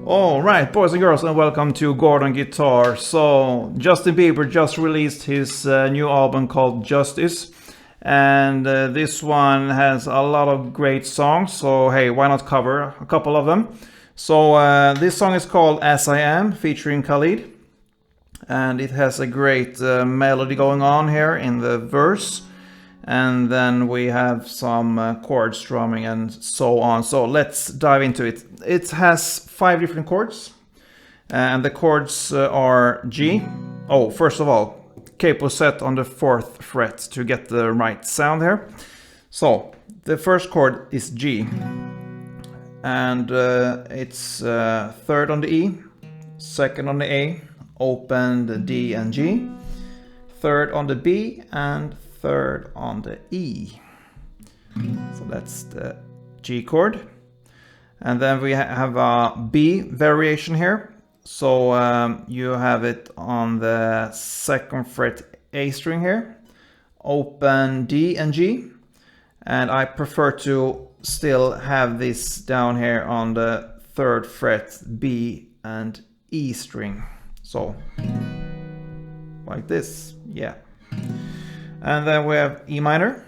All right, boys and girls, and welcome to Gordon Guitar. So, Justin Bieber just released his new album called Justice, and this one has a lot of great songs. So, hey, why not cover a couple of them? So, this song is called As I Am, featuring Khalid, and it has a great melody going on here in the verse. And then we have some chords strumming and so on. So let's dive into it. It has 5 different chords. And the chords are G. Oh, first of all, capo set on the 4th fret to get the right sound here. So the first chord is G. And it's 3rd on the E, 2nd on the A, open the D and G, 3rd on the B, and 3rd on the E. So that's the G chord. And then we have a B variation here. So you have it on the 2nd fret A string here, open D and G. And I prefer to still have this down here on the 3rd fret B and E string. So like this, yeah. And then we have E minor,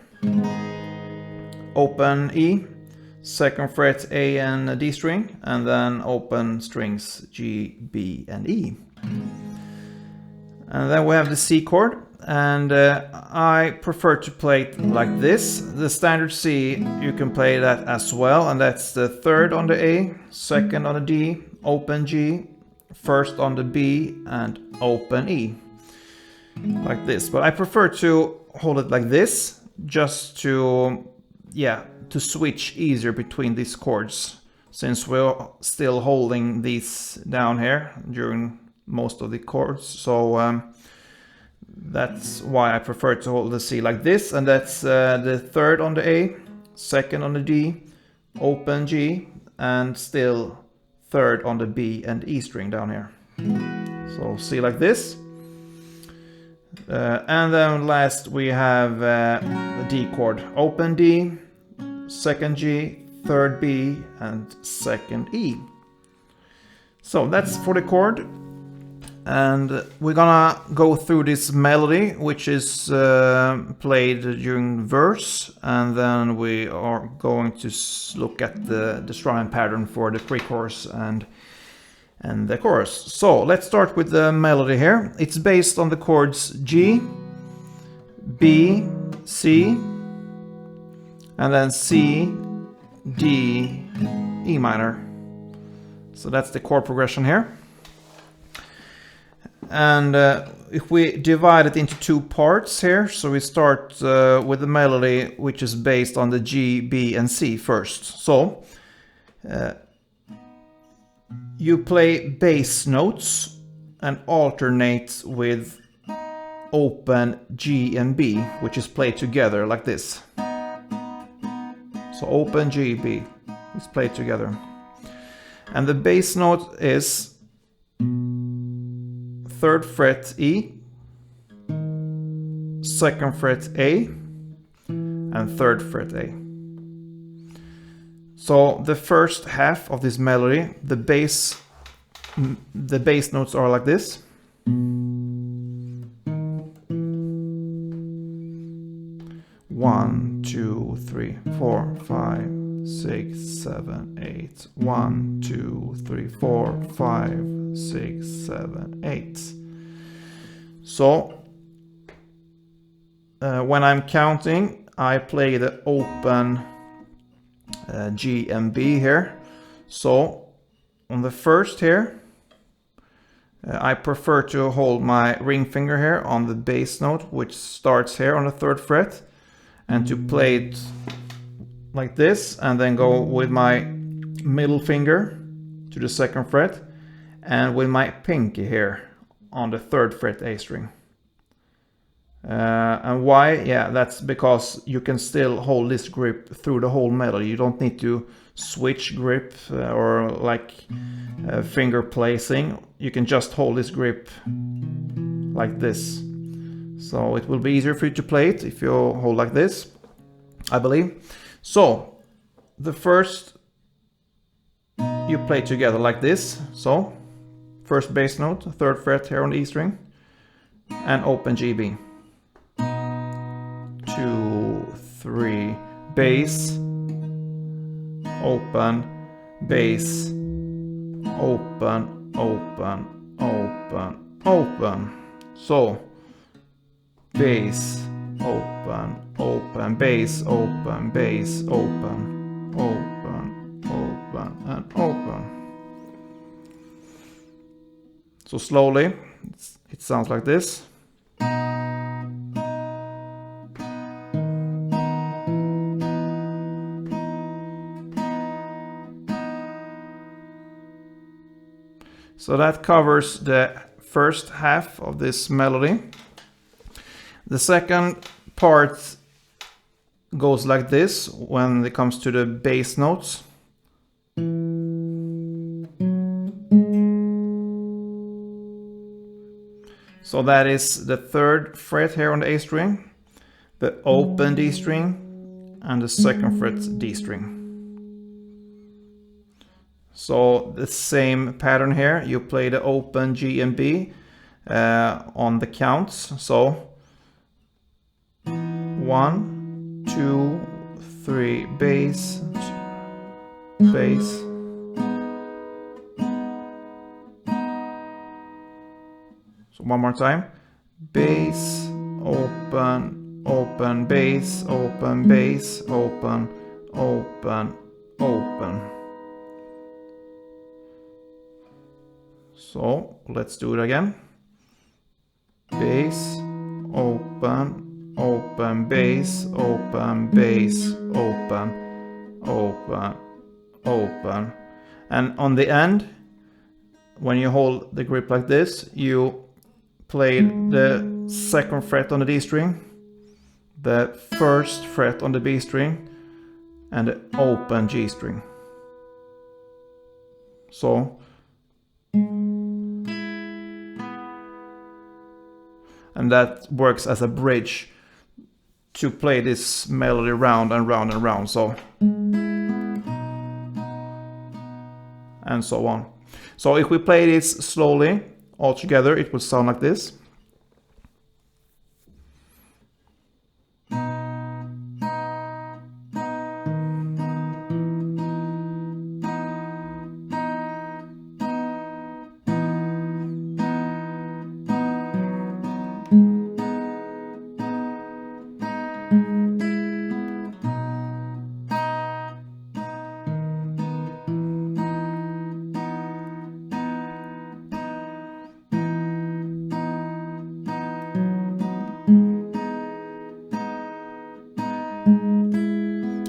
open E, 2nd fret A and D string, and then open strings G, B, and E. And then we have the C chord, and I prefer to play it like this. The standard C, you can play that as well, and that's the 3rd on the A, 2nd on the D, open G, 1st on the B, and open E. Like this, but I prefer to hold it like this, just to switch easier between these chords, since we're still holding these down here during most of the chords. So that's why I prefer to hold the C like this, and that's the 3rd on the A, 2nd on the D, open G, and still 3rd on the B and E string down here. So C like this. And then last we have the D chord, open D, 2nd G, 3rd B, and 2nd E. So that's for the chord, and we're gonna go through this melody, which is played during verse, and then we are going to look at the strumming pattern for the pre-chorus and the chorus. So let's start with the melody here. It's based on the chords G, B, C, and then C, D, E minor. So that's the chord progression here. And if we divide it into 2 parts here, so we start with the melody, which is based on the G, B, and C first. So you play bass notes and alternate with open G and B, which is played together like this. So open G, B is played together. And the bass note is 3rd fret E, 2nd fret A, and 3rd fret A. So the first half of this melody, the bass notes are like this. 1, 2, 3, 4, 5, 6, 7, 8. 1, 2, 3, 4, 5, 6, 7, 8. So when I'm counting, I play the open G and B here. So on the first here, I prefer to hold my ring finger here on the bass note, which starts here on the 3rd fret, and to play it like this, and then go with my middle finger to the 2nd fret, and with my pinky here on the 3rd fret A string. And why? Yeah, that's because you can still hold this grip through the whole melody. You don't need to switch grip or like finger placing. You can just hold this grip like this. So it will be easier for you to play it if you hold like this, I believe. So the first you play together like this. So first bass note, 3rd fret here on the E string, and open G, B. 2, 3, bass, open, bass, open, open, open, open. So bass, open, open, bass, open, bass, open, open, open, and open. So slowly, it sounds like this. So that covers the first half of this melody. The second part goes like this when it comes to the bass notes. So that is the 3rd fret here on the A string, the open D string, and the 2nd fret D string. So the same pattern here, you play the open G and B on the counts. So 1, 2, 3, bass, bass. So one more time, bass, open, open, bass, open, bass, open, open, open. So let's do it again. Bass, open, open, bass, open, bass, open, open, open. And on the end, when you hold the grip like this, you play the 2nd fret on the D string, the 1st fret on the B string, and the open G string. So and that works as a bridge to play this melody round and round and round, so and so on. So if we play this slowly all together, it will sound like this.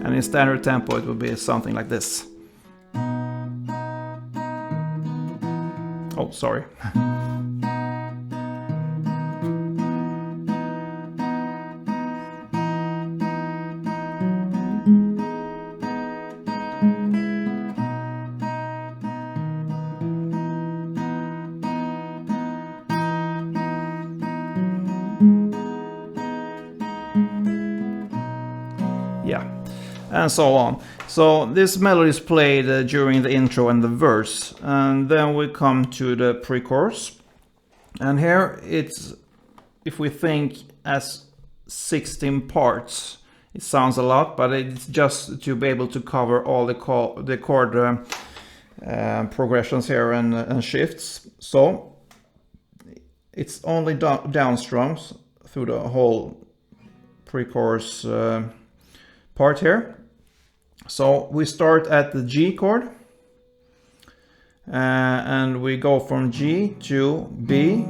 And in standard tempo it will be something like this. Oh, sorry. Yeah, and so on. So this melody is played during the intro and the verse, and then we come to the pre-chorus. And here it's, if we think as 16 parts, it sounds a lot, but it's just to be able to cover all the chord progressions here and shifts. So it's only down strums through the whole pre-chorus part here. So we start at the G chord and we go from G to B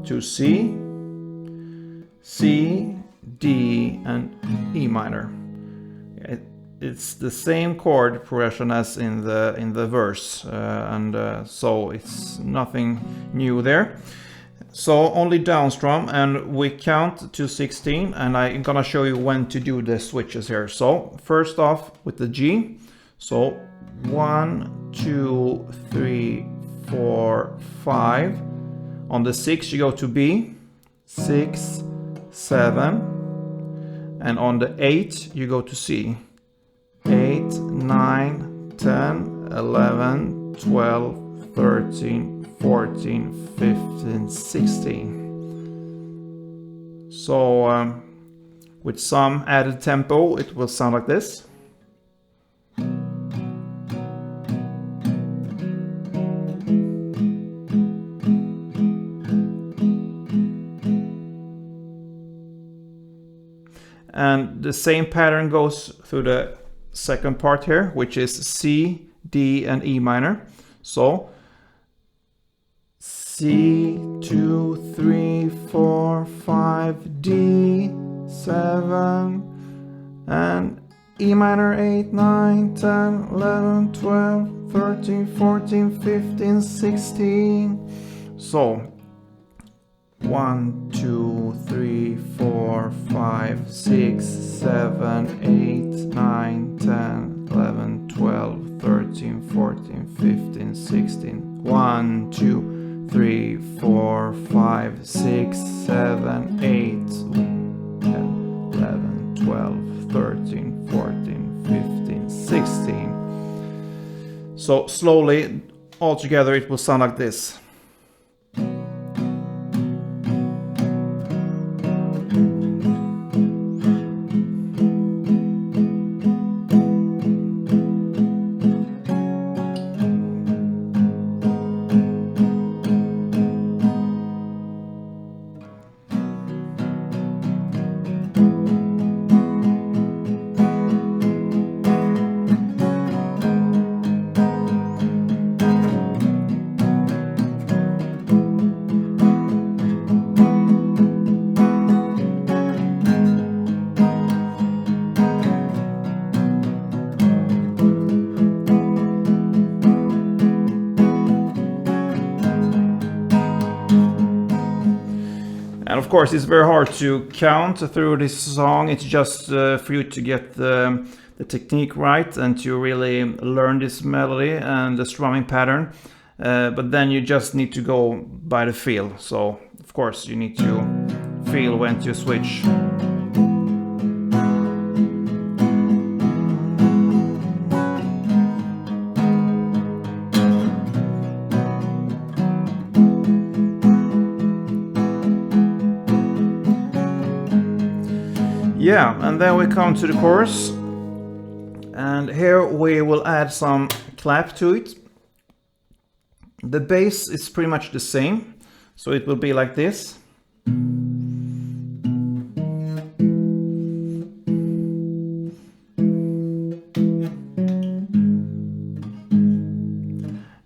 to C, C, D and E minor. It's the same chord progression as in the verse, so it's nothing new there. So only down strum, and we count to 16, and I'm gonna show you when to do the switches here. So first off with the G, so 1, 2, 3, 4, 5. On the 6 you go to B, 6, 7, and on the 8 you go to C, 8, 9, 10, 11, 12, 13, 14, 15, 16. So with some added tempo, it will sound like this. And the same pattern goes through the second part here, which is C, D, and E minor. So C, 2, 3, 4, 5, D, 7, and E minor 8, 9, 10, 11, 12, 13, 14, 15, 16. So 1, 2, 3, 4, 5, 6, 7, 8, 9, 10, 11, 12, 13, 14, 15, 16. 1, 2, 3, 4, 5, 6, 7, 8, 10, 11, 12, 13, 14, 15, 16. So slowly, all together, it will sound like this. And of course, it's very hard to count through this song. It's just for you to get the technique right and to really learn this melody and the strumming pattern. But then you just need to go by the feel. So, of course, you need to feel when to switch. Yeah, and then we come to the chorus, and here we will add some clap to it. The bass is pretty much the same, so it will be like this.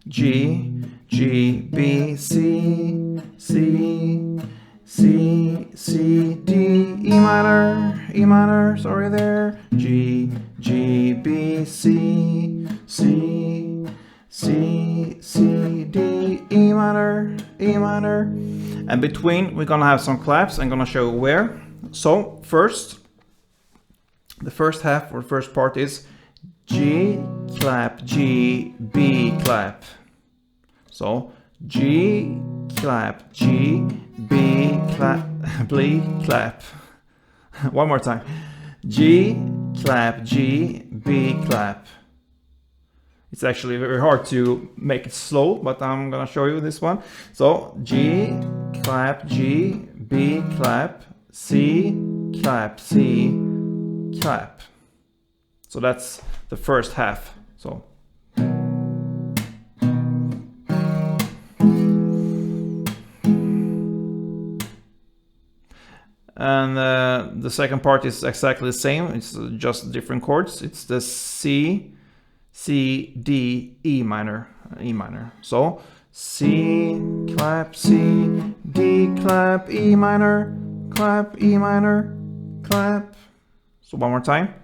G, G, B, C, C, C, C, D, E minor, sorry there, G, G, B, C, C, C, C, D, E minor, and between we're gonna have some claps. I'm gonna show where. So first, the first half or first part is G, clap, G, B, clap. So G, clap, G, B, clap, B, clap. One more time. G, clap, G, B, clap. It's actually very hard to make it slow, but I'm gonna show you this one. So G, clap, G, B, clap, C, clap, C, clap. So that's the first half. So and the second part is exactly the same. It's just different chords. It's the C, C, D, E minor, E minor. So C, clap, C, D, clap, E minor, clap, E minor, clap. So one more time.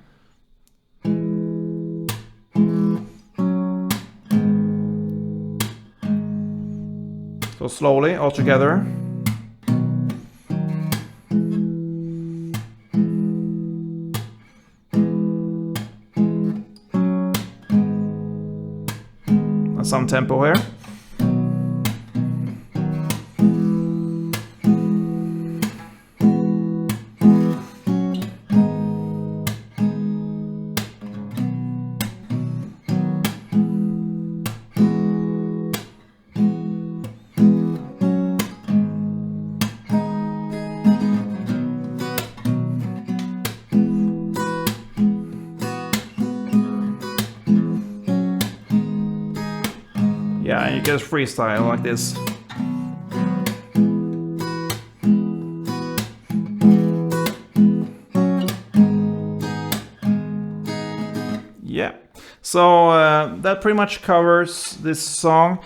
So slowly, all together. And some tempo here. Yeah, and you just freestyle like this. Yeah, so that pretty much covers this song.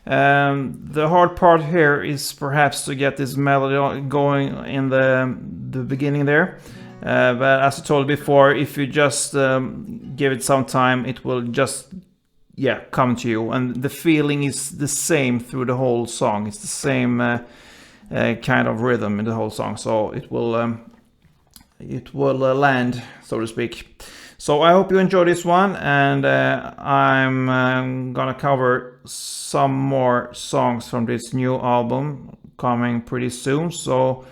The hard part here is perhaps to get this melody going in the beginning there. But as I told before, if you just give it some time, it will just come to you, and the feeling is the same through the whole song. It's the same kind of rhythm in the whole song, so it will land, so to speak. So I hope you enjoy this one, and I'm gonna cover some more songs from this new album coming pretty soon. So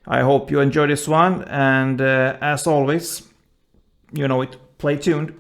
I hope you enjoy this one, and as always, you know it, play tuned.